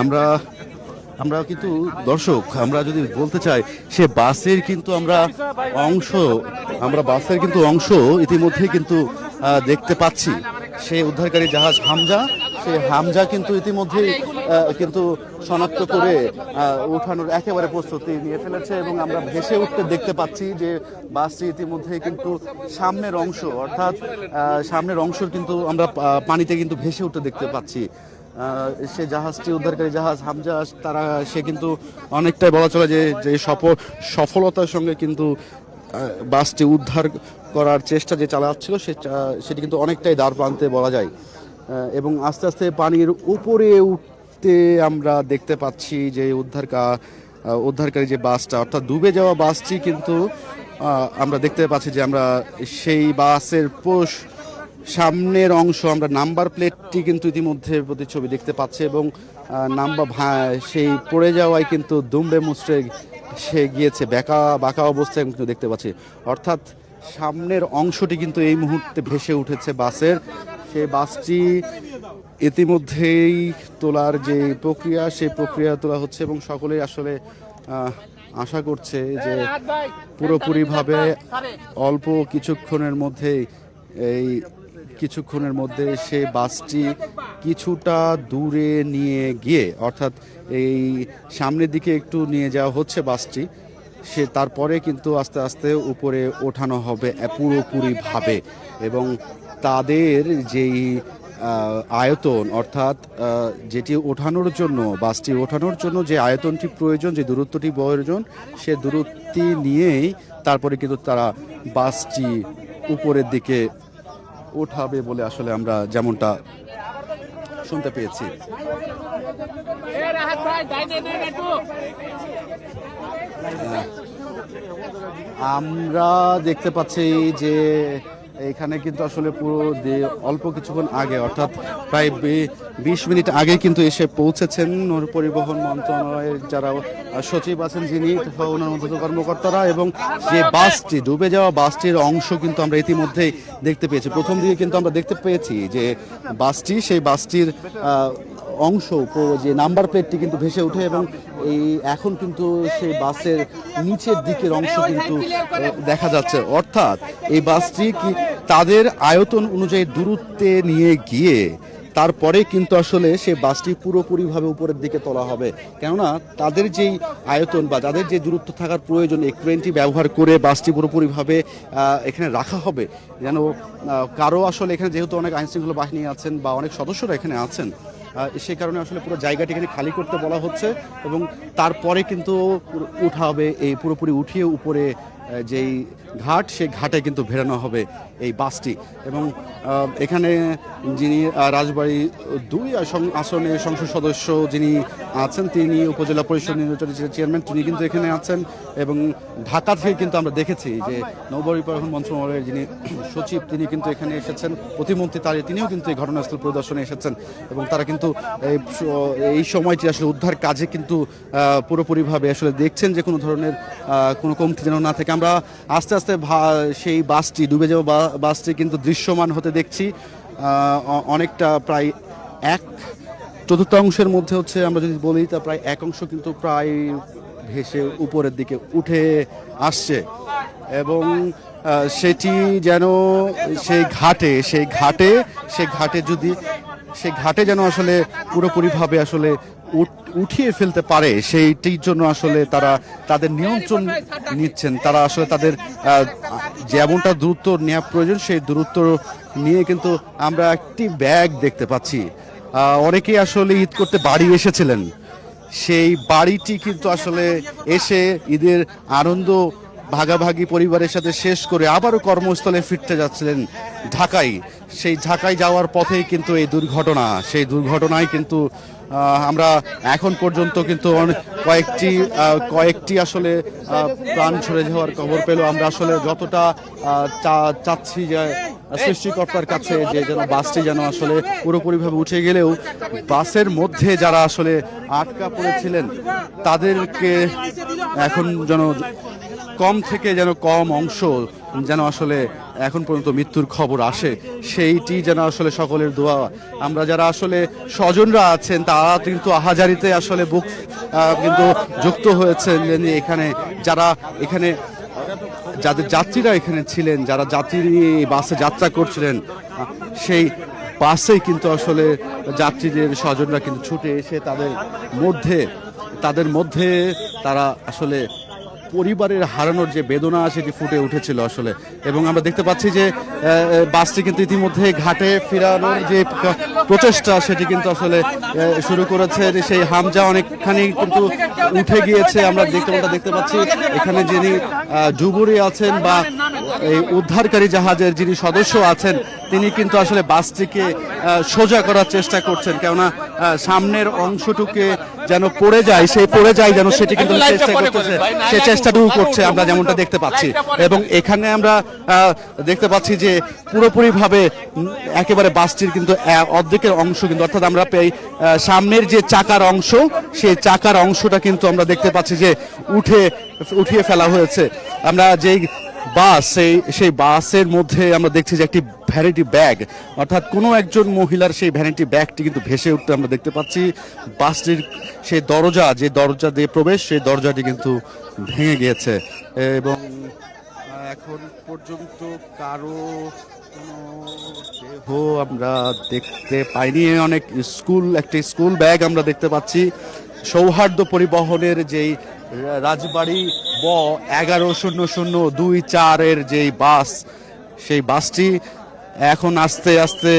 আমরা আমরা কিন্তু দর্শক আমরা যদি বলতে চাই সে বাসের কিন্তু বাসের কিন্তু অংশ ইতিমধ্যে কিন্তু দেখতে পাচ্ছি। সে উদ্ধারকারী জাহাজ হামজা, সে হামজা কিন্তু ইতিমধ্যেই কিন্তু শনাক্ত করে ওঠানোর একেবারে প্রস্তুতি নিয়ে ফেলেছে এবং আমরা ভেসে উঠতে দেখতে পাচ্ছি যে বাসটি ইতিমধ্যে কিন্তু সামনের অংশ অর্থাৎ সামনের অংশ কিন্তু আমরা পানিতে কিন্তু ভেসে উঠতে দেখতে পাচ্ছি। সে জাহাজটি উদ্ধারকারী জাহাজ হামজা সে কিন্তু অনেকটাই বলা চলে যে সফলতার সঙ্গে কিন্তু বাসটি উদ্ধার করার চেষ্টা যে চালাচ্ছিল সেটি কিন্তু অনেকটাই দ্বার প্রান্তে বলা যায় এবং আস্তে আস্তে পানির উপরে উঠতে আমরা দেখতে পাচ্ছি যে উদ্ধারকারী যে বাসটা অর্থাৎ ডুবে যাওয়া বাসটি কিন্তু আমরা দেখতে পাচ্ছি যে আমরা সেই বাসের সামনের অংশ আমরা নাম্বার প্লেটটি কিন্তু ইতিমধ্যে প্রতিচ্ছবি দেখতে পাচ্ছি এবং সেই পড়ে যাওয়ায় কিন্তু দুমড়ে মুচড়ে সে গিয়েছে, বাঁকা অবস্থায় কিন্তু দেখতে পাচ্ছি। অর্থাৎ সামনের অংশটি কিন্তু এই মুহূর্তে ভেসে উঠেছে বাসের। সেই বাসটি ইতিমধ্যেই তোলার যে প্রক্রিয়া সেই প্রক্রিয়া তোলা হচ্ছে এবং সকলেই আসলে আশা করছে যে পুরোপুরিভাবে অল্প কিছুক্ষণের মধ্যে সেই বাসটি কিছুটা দূরে নিয়ে গিয়ে অর্থাৎ এই সামনের দিকে একটু নিয়ে যাওয়া হচ্ছে বাসটি, তারপরে কিন্তু আস্তে আস্তে উপরে ওঠানো হবে পুরোপুরিভাবে এবং তাদের যেই আয়তন অর্থাৎ বাসটি ওঠানোর জন্য যে আয়তনটি প্রয়োজন, যে দূরত্বটি প্রয়োজন, সে দূরত্বটি নিয়েই তারপরে কিন্তু তারা বাসটি উপরের দিকে ওঠাবে বলে আসলে আমরা যেমনটা শুনতে পেয়েছি। আমরা দেখতে পাচ্ছি যে এখানে কিন্তু আসলে অল্প কিছুক্ষণ আগে অর্থাৎ প্রায় 20 মিনিট আগে কিন্তু এসে পৌঁছেছেন নৌ পরিবহন মন্ত্রণালয়ের যারা সচিব আছেন যিনি কর্মকর্তারা এবং যে বাসটি ডুবে যাওয়া বাসটির অংশ কিন্তু আমরা ইতিমধ্যেই দেখতে পেয়েছি। প্রথম দিকে কিন্তু আমরা দেখতে পেয়েছি যে সেই বাসটির অংশ যে নাম্বার প্লেটটি কিন্তু ভেসে ওঠে এবং এখন কিন্তু সেই বাসের নিচের দিকের অংশ কিন্তু দেখা যাচ্ছে। অর্থাৎ এই বাসটি কি তাদের আয়তন অনুযায়ী দূরত্বে নিয়ে গিয়ে তারপরে কিন্তু আসলে সে বাসটি পুরোপুরিভাবে উপরের দিকে তোলা হবে, কেননা তাদের যেই আয়তন বা তাদের যে দূরত্ব থাকার প্রয়োজন এই ক্রেনটি ব্যবহার করে বাসটি পুরোপুরিভাবে এখানে রাখা হবে যেন কারো আসলে এখানে যেহেতু অনেক আইনশৃঙ্খলা বাহিনী আছেন বা অনেক সদস্যরা এখানে আছেন সে কারণে আসলে পুরো জায়গাটি এখানে খালি করতে বলা হচ্ছে এবং তারপরে কিন্তু উঠাবে পুরোপুরি উঠিয়ে উপরে যেই ঘাট সেই ঘাটে কিন্তু ভেড়ানো হবে এই বাসটি এবং এখানে যিনি রাজবাড়ী 2 আসনের সংসদ সদস্য যিনি আছেন তিনি উপজেলা পরিষদ নির্বাচনের চেয়ারম্যান তিনি কিন্তু এখানে আছেন এবং ঢাকা থেকে কিন্তু আমরা দেখেছি যে নৌ পরিবহন মন্ত্রণালয়ের যিনি সচিব তিনি কিন্তু এখানে এসেছেন, প্রতিমন্ত্রী তিনিও কিন্তু এই ঘটনাস্থল পরিদর্শনে এসেছেন এবং তারা কিন্তু এই সময়টি আসলে উদ্ধার কাজে কিন্তু পুরোপুরিভাবে আসলে দেখছেন যে কোনো ধরনের কোনো কমতি যেন না থাকে। আমরা আস্তে আস্তে সেই বাসটি ডুবে যাওয়া বাসটি কিন্তু দৃশ্যমান হতে দেখছি অনেকটা প্রায় 1/4 মধ্যে হচ্ছে আমরা যদি বলি তা প্রায় 1 অংশ কিন্তু প্রায় ভেসে উপরের দিকে উঠে আসছে এবং সেটি যেন সেই ঘাটে যেন আসলে পুরোপুরিভাবে আসলে উঠিয়ে ফেলতে পারে সেইটির জন্য আসলে তারা তাদের নিয়ন্ত্রণ নিচ্ছেন। তারা আসলে তাদের যেমনটা দূরত্ব নেওয়া প্রয়োজন সেই দূরত্ব নিয়ে কিন্তু আমরা একটি ব্যাগ দেখতে পাচ্ছি। অনেকেই আসলে ঈদ করতে বাড়ি এসেছিলেন, সেই বাড়িটি কিন্তু আসলে এসে ঈদের আনন্দ ভাগাভাগি পরিবারের সাথে শেষ করে আবারও কর্মস্থলে ফিরতে যাচ্ছিলেন সেই ঢাকায় যাওয়ার পথেই কিন্তু এই সেই দুর্ঘটনায় কিন্তু আমরা এখন পর্যন্ত কিন্তু কয়েকটি আসলে প্রাণ ঝরে যাওয়ার খবর পেল। আমরা আসলে যতটা চাচ্ছি যে সৃষ্টিকর্তার কাছে যে যেন বাসটি যেন আসলে পুরোপুরিভাবে উঠে গেলেও বাসের মধ্যে যারা আসলে আটকা পড়েছিলেন তাদেরকে এখন যেন কম থেকে যেন কম অংশ যেন আসলে এখন পর্যন্ত মৃত্যুর খবর আসে, সেইটি যেন আসলে সকলের দোয়া। আমরা যারা আসলে স্বজনরা আছেন তারা কিন্তু আহাজারিতে আসলে বুক কিন্তু যুক্ত হয়েছেন এখানে, যারা এখানে যাদের যাত্রীরা এখানে ছিলেন, যারা যাত্রী বাসে যাত্রা করছিলেন, সেই বাসেই কিন্তু আসলে যাত্রীদের স্বজনরা কিন্তু ছুটে এসে তাদের মধ্যে তারা আসলে পরিবারের হারানোর যে বেদনা সেটি ফুটে উঠেছিল আসলে। এবং আমরা দেখতে পাচ্ছি যে বাসটি কিন্তু ইতিমধ্যে ঘাটে ফেরানোর যে প্রচেষ্টা সেটি কিন্তু আসলে শুরু করেছে। সেই হামজা অনেকখানি কিন্তু উঠে গিয়েছে, আমরা দেখতে পাচ্ছি। এখানে যিনি ডুবুরি আছেন বা এই উদ্ধারকারী জাহাজের যিনি সদস্য আছেন তিনি কিন্তু আসলে বাসটিকে সোজা করার চেষ্টা করছেন, কেননা সামনের অংশটুকে যেন পড়ে যায় যেন সেটি কিন্তু সে চেষ্টাটুকু করছে, আমরা যেমনটা দেখতে পাচ্ছি। এবং এখানে আমরা দেখতে পাচ্ছি যে পুরোপুরিভাবে একেবারে বাসটির কিন্তু অর্ধেকের অংশ কিন্তু, অর্থাৎ আমরা সামনের যে চাকার অংশ, সেই চাকার অংশটা কিন্তু আমরা দেখতে পাচ্ছি যে উঠিয়ে ফেলা হয়েছে। আমরা যেই বাস, সেই বাসের মধ্যে আমরা দেখছি যে একটি ভ্যানিটি ব্যাগ, অর্থাৎ কোনো একজন মহিলার সেই ভ্যানিটি ব্যাগটি কিন্তু ভেসে উঠতে আমরা দেখতে পাচ্ছি। বাসটির সেই যে দরজা দিয়ে প্রবেশ, সেই দরজাটি কিন্তু ভেঙে গিয়েছে এবং এখন পর্যন্ত কারো কোনো দেহ আমরা দেখতে পাইনি। একটি স্কুল ব্যাগ আমরা দেখতে পাচ্ছি। সৌহার্দ্য পরিবহনের যেই রাজবাড়ী 110024 যেই বাস, সেই বাসটি এখন আস্তে আস্তে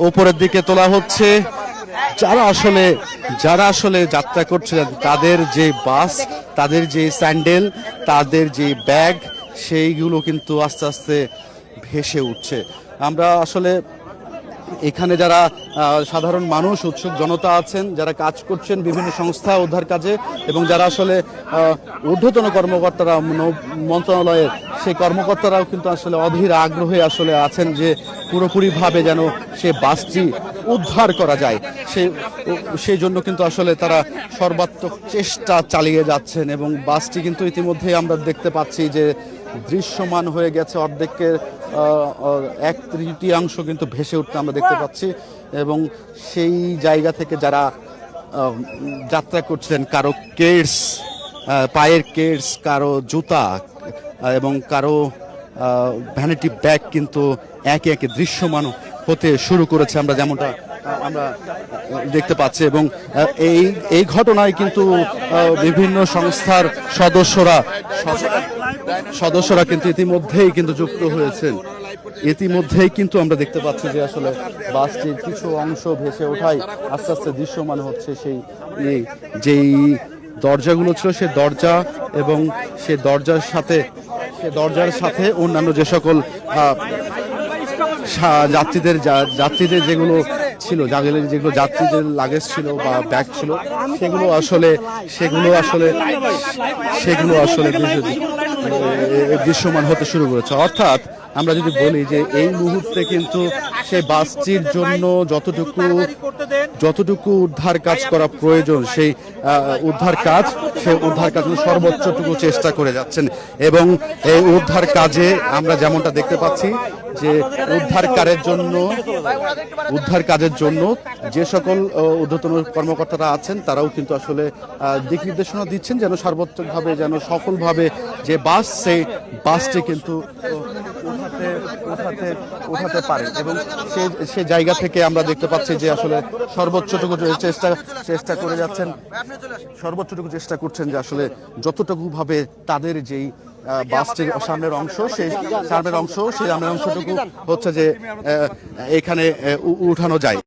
উপরের দিকে তোলা হচ্ছে। যারা আসলে যাত্রা করছিলেন তাদের যে বাস, তাদের যে স্যান্ডেল, তাদের যে ব্যাগ, সেইগুলো কিন্তু আস্তে আস্তে ভেসে উঠছে। আমরা আসলে এখানে যারা সাধারণ মানুষ, উৎসুক জনতা আছেন, যারা কাজ করছেন বিভিন্ন সংস্থা উদ্ধার কাজে, এবং যারা আসলে ঊর্ধ্বতন কর্মকর্তারা মন্ত্রণালয়ের, সেই কর্মকর্তারাও কিন্তু আসলে অধীর আগ্রহে আসলে আছেন যে পুরোপুরিভাবে যেন সে বাসটি উদ্ধার করা যায়। সেই জন্য কিন্তু আসলে তারা সর্বাত্মক চেষ্টা চালিয়ে যাচ্ছেন। এবং বাসটি কিন্তু ইতিমধ্যে আমরা দেখতে পাচ্ছি যে দৃশ্যমান হয়ে গেছে, অর্ধেকের 1/3 কিন্তু ভেসে উঠতে আমরা দেখতে পাচ্ছি। এবং সেই জায়গা থেকে যারা যাত্রা করছিলেন, কারো পায়ের কেডস, কারো জুতা এবং কারো ভ্যানিটি ব্যাগ কিন্তু একে একে দৃশ্যমান হতে শুরু করেছে, আমরা যেমনটা আমরা দেখতে পাচ্ছি। এবং এই ঘটনায় কিন্তু বিভিন্ন সংস্থার সদস্যরা কিন্তু ইতিমধ্যেই কিন্তু যুক্ত হয়েছেন। ইতিমধ্যেই কিন্তু আমরা দেখতে পাচ্ছি যে আসলে বাসটির কিছু অংশ ভেসে ওঠায় আস্তে আস্তে দৃশ্যমান হচ্ছে। যেই দরজাগুলো ছিল, সেই দরজা এবং সে দরজার সাথে অন্যান্য যে সকল যাত্রীদের যেগুলো ছিল, যেগুলো যাত্রীদের লাগেজ ছিল বা ব্যাগ ছিল, সেগুলো আসলে দৃশ্যমান হতে শুরু করেছে। অর্থাৎ আমরা যদি বলি যে এই মুহূর্তে কিন্তু সেই বাসটির জন্য যতটুকু উদ্ধার কাজ করা প্রয়োজন, সেই উদ্ধার কাজ সর্বোচ্চটুকু চেষ্টা করে যাচ্ছেন। এবং এই উদ্ধার কাজে আমরা যেমনটা দেখতে পাচ্ছি যে উদ্ধার কাজের জন্য যে সকল ঊর্ধ্বতন কর্মকর্তারা আছেন তারাও কিন্তু আসলে দিক নির্দেশনা দিচ্ছেন যেন সর্বোচ্চভাবে, যেন সফলভাবে যে বাস, সেই বাসটি কিন্তু উঠাতে পারে। এবং সে জায়গা থেকে আমরা দেখতে পাচ্ছি যে আসলে সর্বোচ্চটুকু চেষ্টা করে যাচ্ছেন, সর্বোচ্চটুকু চেষ্টা করছেন যে আসলে যতটুকু ভাবে তাদের যেই বাসটির সামনের অংশটুকু হচ্ছে যে এখানে উঠানো যায়।